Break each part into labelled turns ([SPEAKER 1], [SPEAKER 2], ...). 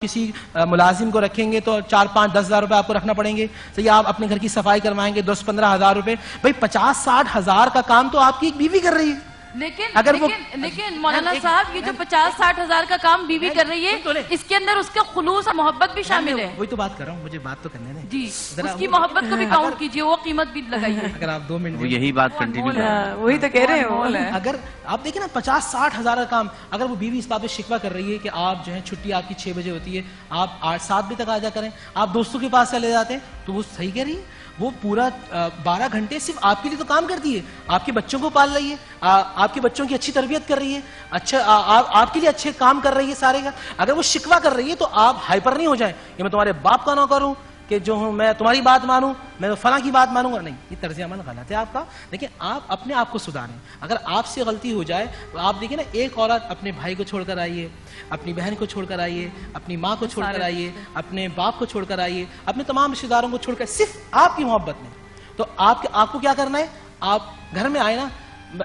[SPEAKER 1] کسی ملازم کو رکھیں گے تو 4-5-10 ہزار روپے آپ کو رکھنا پڑیں گے. صحیح, آپ اپنے گھر کی صفائی کروائیں گے 10-15 ہزار روپے. بھائی 50-60 ہزار کا کام تو آپ کی ایک بیوی کر رہی ہے.
[SPEAKER 2] لیکن مولانا صاحب یہ جو 50-60 ہزار کا کام بیوی کر رہی ہے اس کے اندر اس کا خلوص اور محبت بھی شامل ہے.
[SPEAKER 1] وہی تو بات کر رہا ہوں, مجھے بات تو کرنے دیں.
[SPEAKER 2] جی, اس کی محبت کو بھی کاؤنٹ کیجئے, وہ قیمت بھی لگائیے.
[SPEAKER 1] اگر آپ 2 منٹ
[SPEAKER 3] یہی بات کنٹینیو کریں,
[SPEAKER 2] وہی تو کہہ رہے ہیں.
[SPEAKER 1] اگر آپ دیکھیں نا 50-60 ہزار کا کام, اگر وہ بیوی اس بات پہ شکوہ کر رہی ہے کہ آپ جو ہے چھٹی آپ کی 6 بجے ہوتی ہے, آپ 8-7 بجے تک آ جا کریں, آپ دوستوں کے پاس چلے جاتے ہیں, تو وہ صحیح کہہ رہی ہے. وہ پورا 12 گھنٹے صرف آپ کے لیے تو کام کرتی ہے, آپ کے بچوں کو پال رہی ہے, آپ کے بچوں کی اچھی تربیت کر رہی ہے, اچھا آپ کے لیے اچھے کام کر رہی ہے سارے کا. اگر وہ شکوہ کر رہی ہے تو آپ ہائپر نہیں ہو جائیں کہ میں تمہارے باپ کا نوکر ہوں, کہ جو ہوں میں تمہاری بات مانوں, میں فلاں کی بات مانوں گا. نہیں, یہ طرز عمل غلط ہے آپ کا. لیکن آپ اپنے آپ کو سدھاریں. اگر آپ سے غلطی ہو جائے تو آپ دیکھیں نا, ایک عورت اپنے بھائی کو چھوڑ کر آئیے, اپنی بہن کو چھوڑ کر آئیے, اپنی ماں کو چھوڑ کر آئیے, اپنے باپ کو چھوڑ کر آئیے, اپنے تمام رشتہ داروں کو چھوڑ کر صرف آپ کی محبت میں. تو آپ کو کیا کرنا ہے, آپ گھر میں آئے نا,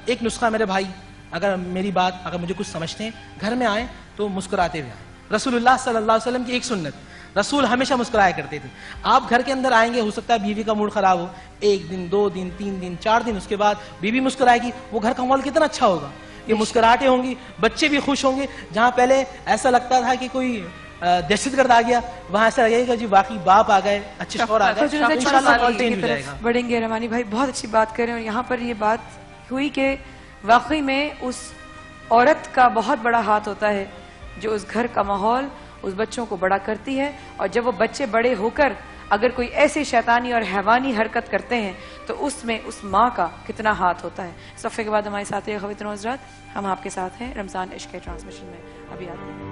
[SPEAKER 1] ایک نسخہ میرے بھائی, اگر میری بات اگر مجھے کچھ سمجھتے ہیں, گھر میں آئیں تو مسکراتے ہوئے آئیں. رسول اللہ صلی اللہ علیہ وسلم کی ایک سنت, رسول ہمیشہ مسکرایا کرتے تھے. آپ گھر کے اندر آئیں گے, ہو سکتا ہے بیوی کا موڈ خراب ہو, 1 دن 2 دن 3 دن 4 دن, اس کے بعد بیوی مسکرائے گی, وہ گھر کا ماحول کتنا اچھا ہوگا. یہ مسکراہٹیں ہوں گی, بچے بھی خوش ہوں گے. جہاں پہلے ایسا لگتا تھا کہ کوئی دہشت گرد آ گیا, وہاں ایسا لگے گا جی واقعی باپ آ گئے, اچھے شوہر آ گئے, انشاءاللہ ماحول چینج ہو جائے گا.
[SPEAKER 4] بڑھیں گے. رحمانی بھائی بہت اچھی بات کر رہے ہیں, اور یہاں پر یہ بات ہوئی کہ واقعی میں اس عورت کا بہت بڑا ہاتھ ہوتا ہے جو اس گھر کا ماحول, اس بچوں کو بڑا کرتی ہے. اور جب وہ بچے بڑے ہو کر اگر کوئی ایسی شیطانی اور حیوانی حرکت کرتے ہیں تو اس میں اس ماں کا کتنا ہاتھ ہوتا ہے. صفحے کے بعد ہمارے ساتھ خواتین و حضرات, ہم آپ کے ساتھ ہیں رمضان عشق کے ٹرانسمیشن میں. ابھی آتے ہیں.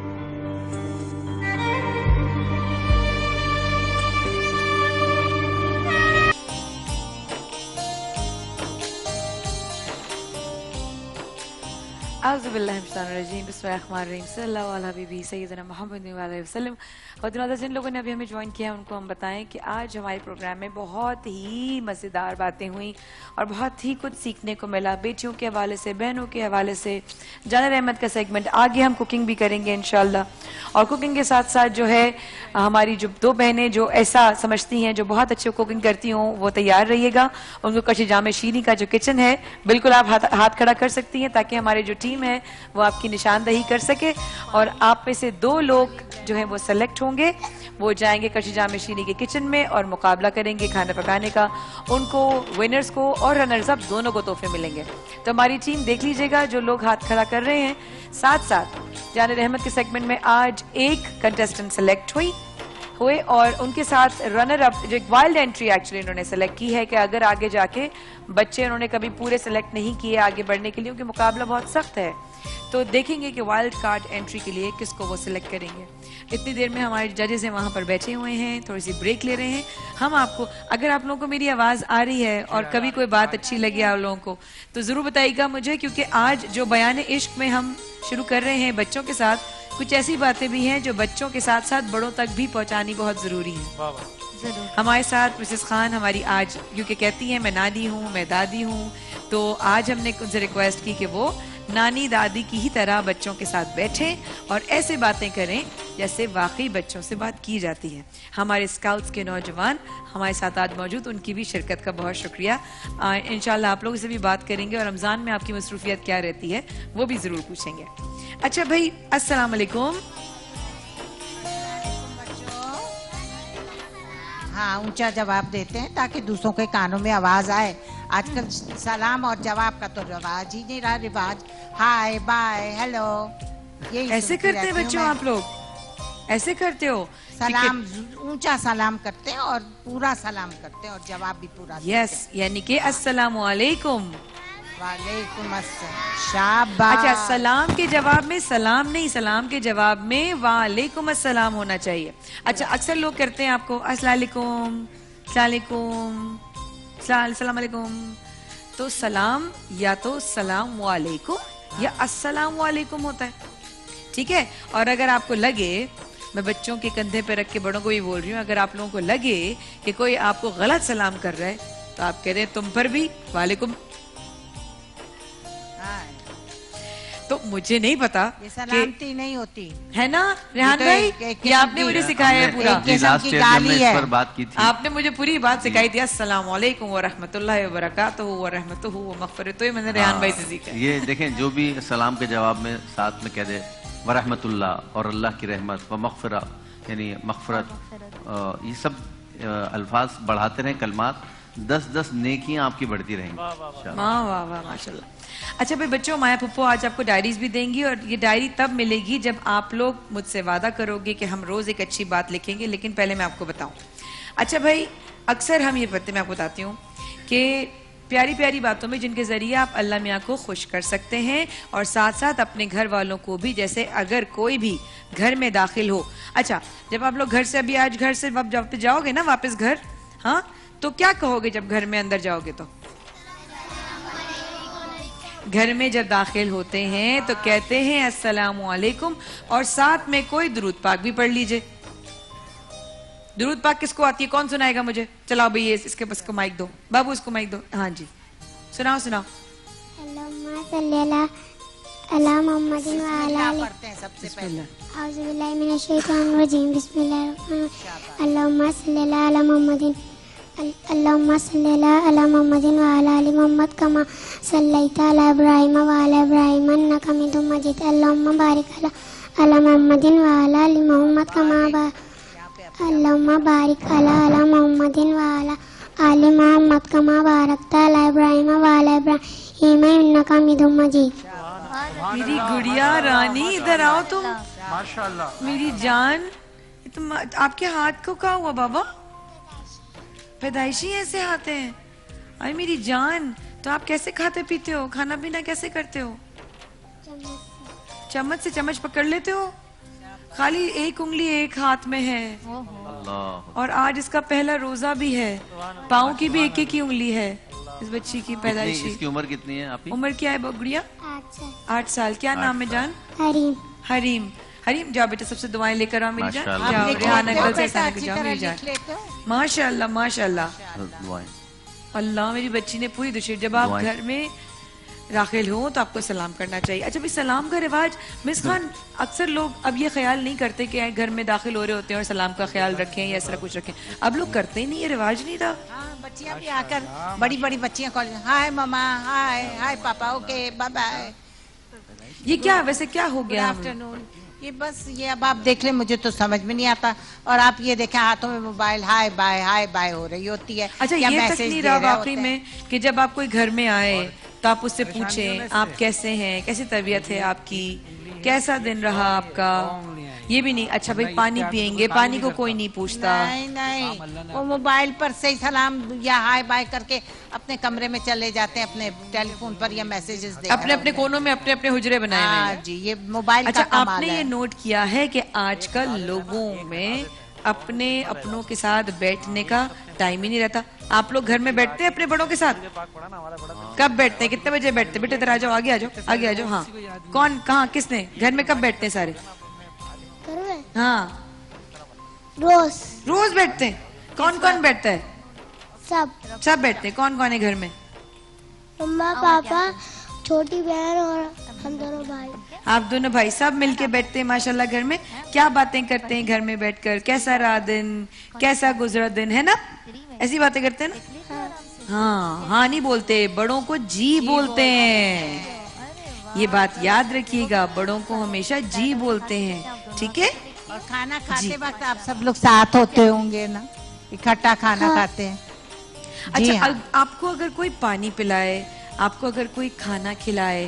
[SPEAKER 4] اعوذ باللہ من الشیطان الرجیم, بسم اللہ الرحمن الرحیم, صلی اللہ علیہ حبیبی سیدنا محمد علیہ وسلم. اور جن لوگوں نے ابھی ہمیں جوائن کیا ان کو ہم بتائیں کہ آج ہمارے پروگرام میں بہت ہی مزیدار باتیں ہوئیں اور بہت ہی کچھ سیکھنے کو ملا. بیٹیوں کے حوالے سے, بہنوں کے حوالے سے, جان رحمت کا سیگمنٹ, آگے ہم کوکنگ بھی کریں گے انشاءاللہ. اور کوکنگ کے ساتھ ساتھ جو ہے ہماری جو 2 بہنیں جو ایسا سمجھتی ہیں جو بہت اچھے کوکنگ کرتی ہوں, وہ تیار رہیے گا. ان کو کشی جامع شیریں کا جو کچن ہے بالکل آپ ہاتھ کھڑا کر سکتی ہیں تاکہ ہمارے جو ٹیم ہے وہ آپ کی نشاندہی کر سکے. اور آپ میں سے 2 لوگ جو ہیں وہ سلیکٹ ہوں گے, وہ جائیں گے کشی جامع شیریں کے کچن میں اور مقابلہ کریں گے کھانا پکانے کا. ان کو, ونرز کو اور رنرز اپ دونوں کو تحفے ملیں گے. تو ہماری ٹیم دیکھ لیجئے گا جو لوگ ہاتھ کھڑا کر رہے ہیں. ساتھ ساتھ جان رحمت کے سیگمنٹ میں آج ایک کنٹیسٹنٹ سلیکٹ ہوئے اور ان کے ساتھ رنر اپ جو ایک وائلڈ انٹری ایکچولی انہوں نے سلیکٹ کی ہے کہ اگر آگے جا کے بچے انہوں نے کبھی پورے سلیکٹ نہیں کیے آگے بڑھنے کے لیے کیونکہ مقابلہ بہت سخت ہے, تو دیکھیں گے کہ وائلڈ کارڈ انٹری کے لیے کس کو وہ سلیکٹ کریں گے. اتنی دیر میں ہمارے ججز ہیں وہاں پر بیٹھے ہوئے ہیں, تھوڑی سی بریک لے رہے ہیں. ہم آپ کو, اگر آپ لوگوں کو میری آواز آ رہی ہے اور کبھی کوئی بات اچھی لگی آپ لوگوں کو تو ضرور بتائیے گا مجھے, کیونکہ آج جو بیان عشق میں ہم شروع کر رہے ہیں بچوں کے ساتھ, کچھ ایسی باتیں بھی ہیں جو بچوں کے ساتھ ساتھ بڑوں تک بھی پہنچانی بہت ضروری ہے. ہمارے ساتھ مسز خان ہماری آج, کیونکہ کہتی ہیں میں نانی ہوں, میں دادی ہوں, تو آج ہم نے ان سے ریکویسٹ کی کہ وہ نانی دادی کی ہی طرح بچوں کے ساتھ بیٹھیں اور ایسے باتیں کریں جیسے واقعی بچوں سے بات کی جاتی ہے. ہمارے اسکاؤٹس کے نوجوان ہمارے ساتھ آج موجود, ان کی بھی شرکت کا بہت شکریہ. انشاءاللہ آپ لوگوں سے بھی بات کریں گے اور رمضان میں آپ کی مصروفیت کیا رہتی ہے وہ بھی ضرور پوچھیں گے. اچھا بھائی, السلام علیکم.
[SPEAKER 5] ہاں, اونچا جواب دیتے ہیں تاکہ دوسروں کے کانوں میں آواز آئے. آج کل سلام اور جواب کا تو رواج ہی نہیں رہا. رواج ہائے بائے ہیلو,
[SPEAKER 4] ایسے کرتے ہیں بچوں, آپ لوگ ایسے کرتے ہو؟
[SPEAKER 5] سلام اونچا سلام کرتے ہیں اور پورا سلام کرتے ہیں اور جواب بھی پورا.
[SPEAKER 4] یس, یعنی کہ السلام علیکم.
[SPEAKER 5] وعلیکم السلام. شاباش.
[SPEAKER 4] اچھا, سلام کے جواب میں سلام نہیں, سلام کے جواب میں وعلیکم السلام ہونا چاہیے. اچھا, اکثر لوگ کرتے ہیں آپ کو السلام علیکم, السلام علیکم, السلام علیکم. تو سلام یا تو السلام علیکم یا السلام علیکم ہوتا ہے, ٹھیک ہے. اور اگر آپ کو لگے, میں بچوں کے کندھے پہ رکھ کے بڑوں کو بھی بول رہی ہوں, اگر آپ لوگوں کو لگے کہ کوئی آپ کو غلط سلام کر رہا ہے تو آپ کہہ دیں تم پر بھی وعلیکم. تو مجھے نہیں پتا
[SPEAKER 5] یہ سلامتی نہیں ہوتی
[SPEAKER 4] ہے نا ریحان
[SPEAKER 5] یہ تو
[SPEAKER 4] بھائی,
[SPEAKER 5] ایک
[SPEAKER 4] یہ آپ نے مجھے سکھایا ہے پورا.
[SPEAKER 5] قسم کی گالی ہے.
[SPEAKER 3] بات کی تھی
[SPEAKER 4] آپ نے مجھے پوری بات سکھائی دیا. السلام علیکم ورحمۃ اللہ وبرکاتہ ورحمتہ ومغفرتہ. یہ میں نے ریحان بھائی سے سیکھا.
[SPEAKER 3] یہ دیکھیں جو بھی سلام کے جواب میں ساتھ میں کہہ دے ورحمۃ اللہ اور اللہ کی رحمت و مغفرہ یعنی مغفرت, یہ سب الفاظ بڑھاتے رہیں, کلمات 10 نیکیاں آپ کی بڑھتی رہیں گی.
[SPEAKER 4] واہ واہ واہ ماشاء اللہ. اچھا بھائی بچوں, مایا پھپھو آج آپ کو ڈائریز بھی دیں گی, اور یہ ڈائری تب ملے گی جب آپ لوگ مجھ سے وعدہ کرو گے کہ ہم روز ایک اچھی بات لکھیں گے. لیکن پہلے میں آپ کو بتاؤں. اچھا بھائی, اکثر ہم یہ پڑھتے, میں آپ کو بتاتی ہوں کہ پیاری پیاری باتوں میں جن کے ذریعے آپ اللہ میاں کو خوش کر سکتے ہیں, اور ساتھ ساتھ اپنے گھر والوں کو بھی. جیسے اگر کوئی بھی گھر میں داخل ہو, اچھا جب آپ لوگ گھر سے ابھی آج گھر سے جب جاؤ گے نا واپس گھر, ہاں تو کیا کہو گے جب گھر میں اندر جاؤ گے؟ تو گھر میں جب داخل ہوتے ہیں تو کہتے ہیں السلام علیکم, اور ساتھ میں کوئی درود پاک بھی پڑھ لیجئے. درود پاک کس کو آتی ہے؟ کون سنائے گا مجھے؟ چلاؤ بھئی اس کے پاس کو مائک دو. بابو اس کو مائک دو. ہاں جی سناؤ سناؤ.
[SPEAKER 6] اللہم صلی علی محمد وعلی آلہ.
[SPEAKER 5] پڑھتے ہیں سب سے پہلے.
[SPEAKER 6] اعوذ باللہ من الشیطان الرجیم. بسم اللہ الرحمن الرحیم. اللہم صلی علی محمد اللہم صلی علی محمد وعلی آل محمد کما صلیت علی ابراہیم وعلی ابراہیم انک حمید مجید. اللہم بارک علی محمد وعلی آل محمد کما اللہم بارک علی محمد وعلی آل محمد کما بارکت علی ابراہیم وعلی ابراہیم انک حمید مجید.
[SPEAKER 4] میری گڑیا رانی ادھر آؤ تم. میری جان, تم آپ کے ہاتھ کو کیا ہوا بابا؟ پیدائشی ایسے ہاتھ ہیں. آئی میری جان, تو آپ کیسے کھاتے پیتے ہو؟ کھانا پینا کیسے کرتے ہو؟ چمچ سے چمچ پکڑ لیتے ہو؟ خالی ایک انگلی ایک ہاتھ میں ہے, اور آج اس کا پہلا روزہ بھی ہے. پاؤں کی بھی ایک ایک ہی انگلی ہے اس بچی کی پیدائشی.
[SPEAKER 3] اس کی عمر کتنی ہے آپ کی؟
[SPEAKER 4] عمر کیا ہے گڑیا؟ 8 سال. کیا نام ہے جان؟
[SPEAKER 6] حریم.
[SPEAKER 4] حریم. حریم جاؤ بیٹا, سب سے دعائیں لے کر آؤ میری جان.
[SPEAKER 3] ماشاءاللہ.
[SPEAKER 4] جاؤ
[SPEAKER 5] لکھ
[SPEAKER 4] ریحان
[SPEAKER 5] لیتے ہو
[SPEAKER 4] انکل سے
[SPEAKER 5] بیٹا,
[SPEAKER 4] ساتھ
[SPEAKER 5] اچھی
[SPEAKER 4] جاؤ
[SPEAKER 5] طرح
[SPEAKER 4] میری جان.
[SPEAKER 5] لکھ لیتے ہو.
[SPEAKER 4] ماشاء اللہ ماشاء اللہ.
[SPEAKER 3] دعائیں.
[SPEAKER 4] اللہ, میری بچی نے پوری دشیر. جب آپ
[SPEAKER 3] دعائیں.
[SPEAKER 4] گھر میں داخل ہوں تو آپ کو سلام کرنا چاہیے. اچھا بھی سلام کا رواج مس خان, اکثر لوگ اب یہ خیال نہیں کرتے کہ گھر میں داخل ہو رہے ہوتے ہیں اور سلام کا خیال رکھیں یا اس طرح کچھ رکھیں. اب لوگ کرتے ہی نہیں, یہ رواج نہیں رہا.
[SPEAKER 5] ہاں, بچیاں بھی آ کر بڑی بڑی بچیاں کالج, ہائے ماما, ہائے ہائے پاپا, اوکے بائے بائے.
[SPEAKER 4] یہ کیا ویسے کیا ہو
[SPEAKER 5] گڈ
[SPEAKER 4] گیا؟
[SPEAKER 5] آفٹرنون. یہ بس یہ اب آپ دیکھ لیں, مجھے تو سمجھ میں نہیں آتا. اور آپ یہ دیکھیں ہاتھوں میں موبائل, ہائے بائے ہو رہی ہوتی ہے.
[SPEAKER 4] اچھا
[SPEAKER 5] یا
[SPEAKER 4] یہ تک
[SPEAKER 5] میسج
[SPEAKER 4] نہیں
[SPEAKER 5] دے
[SPEAKER 4] رہا
[SPEAKER 5] رہے
[SPEAKER 4] واقعی
[SPEAKER 5] ہوتے
[SPEAKER 4] میں
[SPEAKER 5] ہیں.
[SPEAKER 4] کہ جب آپ کوئی گھر میں آئے تو آپ اس سے پوچھیں آپ کیسے ہیں, کیسی طبیعت ہے آپ کی, کیسا دن رہا آپ کا. یہ بھی نہیں. اچھا بھائی پانی پیئیں گے, پانی کو کوئی نہیں پوچھتا.
[SPEAKER 5] نہیں, وہ موبائل پر سے سلام یا ہائے بائے کر کے اپنے کمرے میں چلے جاتے ہیں, اپنے ٹیلی فون پر یا میسیجز دیکھ
[SPEAKER 4] اپنے اپنے کونوں میں اپنے اپنے حجرے بنائے ہوئے ہیں.
[SPEAKER 5] جی, یہ موبائل
[SPEAKER 4] اچھا
[SPEAKER 5] کا
[SPEAKER 4] آپ
[SPEAKER 5] کمال
[SPEAKER 4] نے
[SPEAKER 5] ہے.
[SPEAKER 4] یہ نوٹ کیا ہے کہ آج کل لوگوں میں اپنوں کے ساتھ بیٹھنے کا ٹائم ہی نہیں رہتا. آپ لوگ گھر میں بیٹھتے ہیں اپنے بڑوں کے ساتھ؟ کب بیٹھتے ہیں, کتنے بجے بیٹھتے ہیں؟ بیٹے ادھر آ جاؤ, آگے آ جاؤ. ہاں, کون کہاں کس نے گھر میں کب بیٹھتے ہیں سارے؟ ہاں روز بیٹھتے ہیں. کون کون بیٹھتا ہے؟ سب بیٹھتے ہیں. کون کون ہے گھر میں؟
[SPEAKER 6] مما, پاپا, چھوٹی بہن اور ہم دونوں بھائی.
[SPEAKER 4] آپ دونوں بھائی سب مل کے بیٹھتے ہیں ماشاءاللہ گھر میں. کیا باتیں کرتے ہیں گھر میں بیٹھ کر؟ کیسا رہا دن, کیسا گزرا دن, ہے نا؟ ایسی باتیں کرتے ہیں نا. ہاں نہیں بولتے, بڑوں کو جی بولتے ہیں. یہ بات یاد رکھیے گا, بڑوں کو ہمیشہ جی بولتے ہیں. ٹھیک ہے.
[SPEAKER 5] اور کھانا کھاتے وقت آپ سب لوگ ساتھ ہوتے ہوں گے نا, اکٹھا کھانا کھاتے ہیں.
[SPEAKER 4] اچھا آپ کو اگر کوئی پانی پلائے, آپ کو اگر کوئی کھانا کھلائے,